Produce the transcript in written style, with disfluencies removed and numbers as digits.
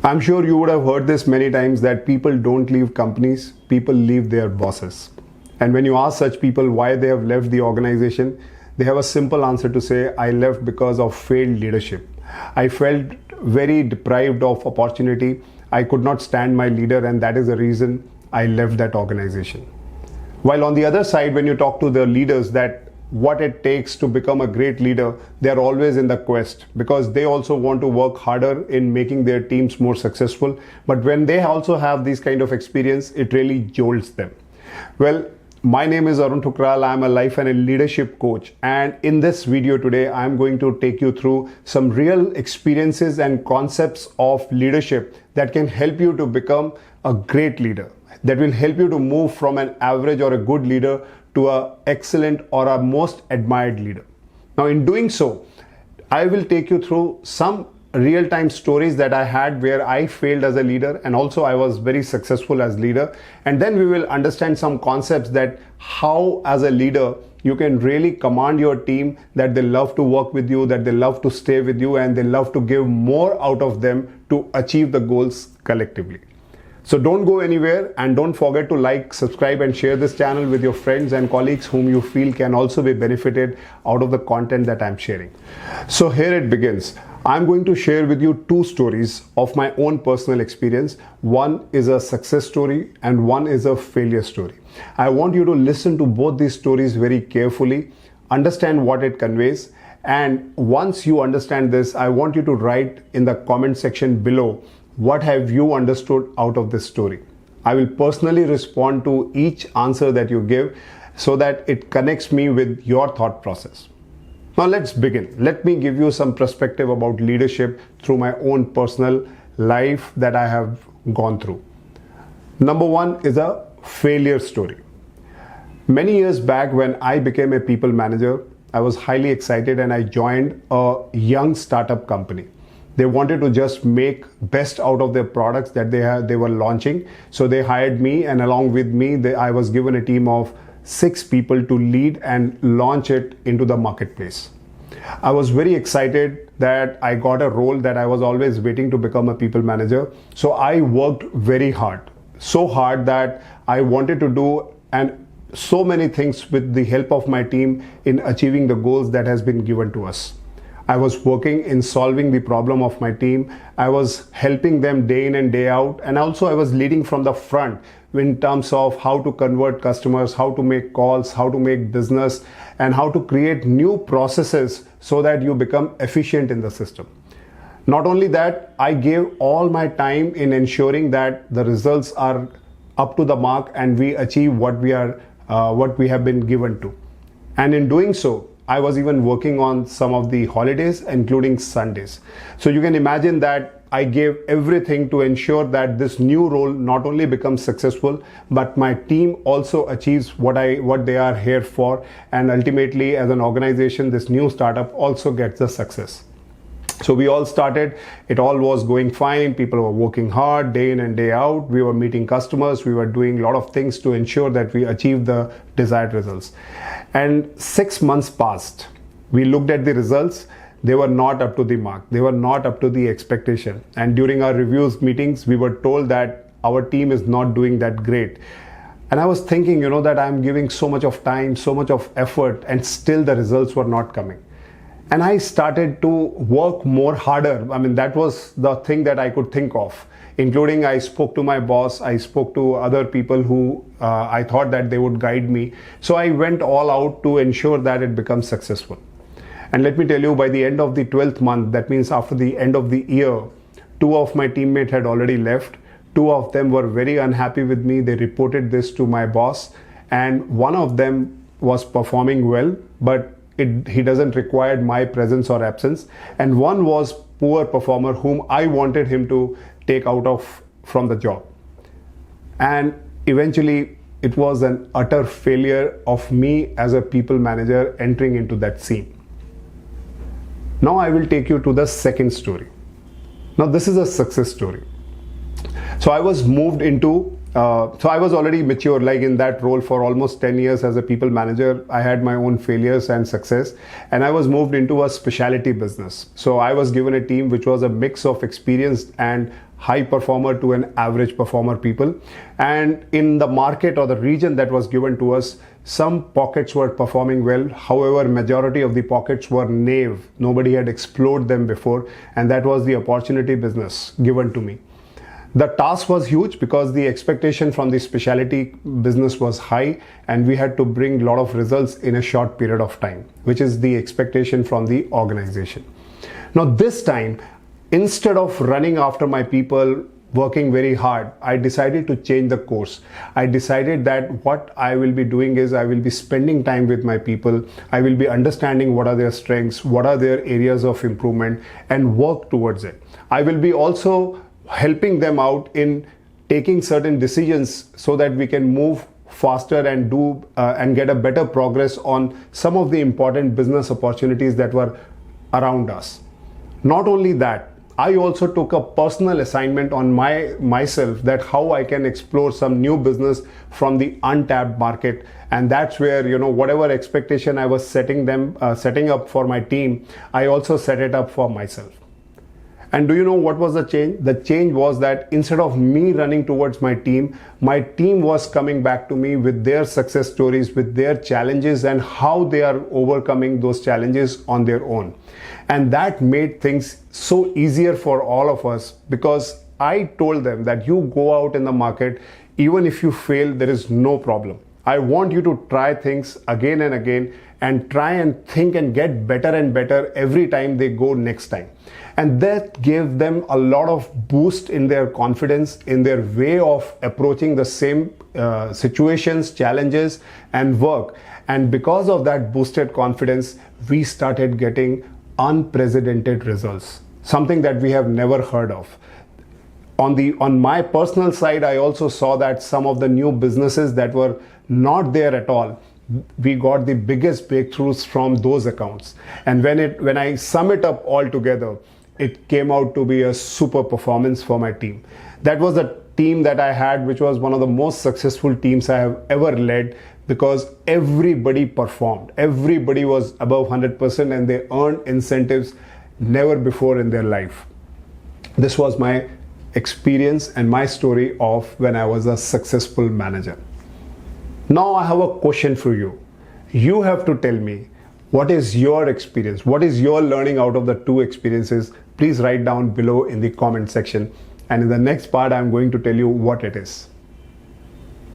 I'm sure you would have heard this many times that people don't leave companies, people leave their bosses. And when you ask such people why they have left the organization, they have a simple answer to say, I left because of failed leadership. I felt very deprived of opportunity. I could not stand my leader, and that is the reason I left that organization. While on the other side, when you talk to the leaders that what it takes to become a great leader, they are always in the quest because they also want to work harder in making their teams more successful. But when they also have this kind of experience, it really jolts them. Well, my name is Arun Thukral. I'm a life and a leadership coach. And in this video today, I'm going to take you through some real experiences and concepts of leadership that can help you to become a great leader, that will help you to move from an average or a good leader to an excellent or a most admired leader. Now, in doing so, I will take you through some real-time stories that I had where I failed as a leader and also I was very successful as leader. And then we will understand some concepts that how as a leader you can really command your team, that they love to work with you, that they love to stay with you, and they love to give more out of them to achieve the goals collectively. So don't go anywhere, and don't forget to like, subscribe and share this channel with your friends and colleagues whom you feel can also be benefited out of the content that I'm sharing. So here it begins. I'm going to share with you two stories of my own personal experience. One is a success story and one is a failure story. I want you to listen to both these stories very carefully, understand what it conveys, and once you understand this, I want you to write in the comment section below what have you understood out of this story. I will personally respond to each answer that you give so that it connects me with your thought process. Now let's begin. Let me give you some perspective about leadership through my own personal life that I have gone through. Number one is a failure story. Many years back when I became a people manager, I was highly excited and I joined a young startup company. They wanted to just make best out of their products that they were launching. So they hired me, and along with me, I was given a team of 6 people to lead and launch it into the marketplace. I was very excited that I got a role that I was always waiting to become a people manager. So I worked very hard, so hard that I wanted to do so many things with the help of my team in achieving the goals that has been given to us. I was working in solving the problem of my team. I was helping them day in and day out. And also I was leading from the front in terms of how to convert customers, how to make calls, how to make business, and how to create new processes so that you become efficient in the system. Not only that, I gave all my time in ensuring that the results are up to the mark and we achieve what we have been given to. And in doing so, I was even working on some of the holidays, including Sundays. So you can imagine that I gave everything to ensure that this new role not only becomes successful, but my team also achieves what they are here for. And ultimately, as an organization, this new startup also gets the success. So we all started, it all was going fine. People were working hard day in and day out. We were meeting customers. We were doing a lot of things to ensure that we achieve the desired results. And 6 months passed. We looked at the results. They were not up to the mark. They were not up to the expectation. And during our reviews meetings, we were told that our team is not doing that great. And I was thinking, that I'm giving so much of time, so much of effort, and still the results were not coming. And I started to work more harder. I mean, that was the thing that I could think of, including I spoke to my boss, I spoke to other people who I thought that they would guide me. So I went all out to ensure that it becomes successful. And let me tell you, by the end of the 12th month, that means after the end of the year, 2 of my teammates had already left. 2 of them were very unhappy with me. They reported this to my boss, and one of them was performing well, but he doesn't require my presence or absence. And one was poor performer whom I wanted him to take from the job. And eventually it was an utter failure of me as a people manager entering into that scene. Now I will take you to the second story. Now this is a success story. So I was moved into So I was already mature, like in that role for almost 10 years as a people manager. I had my own failures and success, and I was moved into a specialty business. So I was given a team which was a mix of experienced and high performer to an average performer people. And in the market or the region that was given to us, some pockets were performing well. However, majority of the pockets were naive. Nobody had explored them before, and that was the opportunity business given to me. The task was huge because the expectation from the specialty business was high, and we had to bring a lot of results in a short period of time, which is the expectation from the organization. Now this time, instead of running after my people, working very hard, I decided to change the course. I decided that what I will be doing is I will be spending time with my people. I will be understanding what are their strengths, what are their areas of improvement, and work towards it. I will be also helping them out in taking certain decisions so that we can move faster and do and get a better progress on some of the important business opportunities that were around us. Not only that, I also took a personal assignment on myself that how I can explore some new business from the untapped market, and that's where, you know, whatever expectation I was setting up for my team, I also set it up for myself. And do you know what was the change? The change was that instead of me running towards my team was coming back to me with their success stories, with their challenges, and how they are overcoming those challenges on their own. And that made things so easier for all of us, because I told them that you go out in the market, even if you fail, there is no problem. I want you to try things again and again and try and think and get better and better every time they go next time. And that gave them a lot of boost in their confidence, in their way of approaching the same situations, challenges, and work. And because of that boosted confidence, we started getting unprecedented results, something that we have never heard of. On my personal side, I also saw that some of the new businesses that were not there at all, we got the biggest breakthroughs from those accounts. And when I sum it up all together, it came out to be a super performance for my team. That was a team that I had, which was one of the most successful teams I have ever led, because everybody performed. Everybody was above 100% and they earned incentives never before in their life. This was my experience and my story of when I was a successful manager. Now I have a question for you. You have to tell me, what is your experience? What is your learning out of the two experiences? Please write down below in the comment section. And in the next part, I'm going to tell you what it is.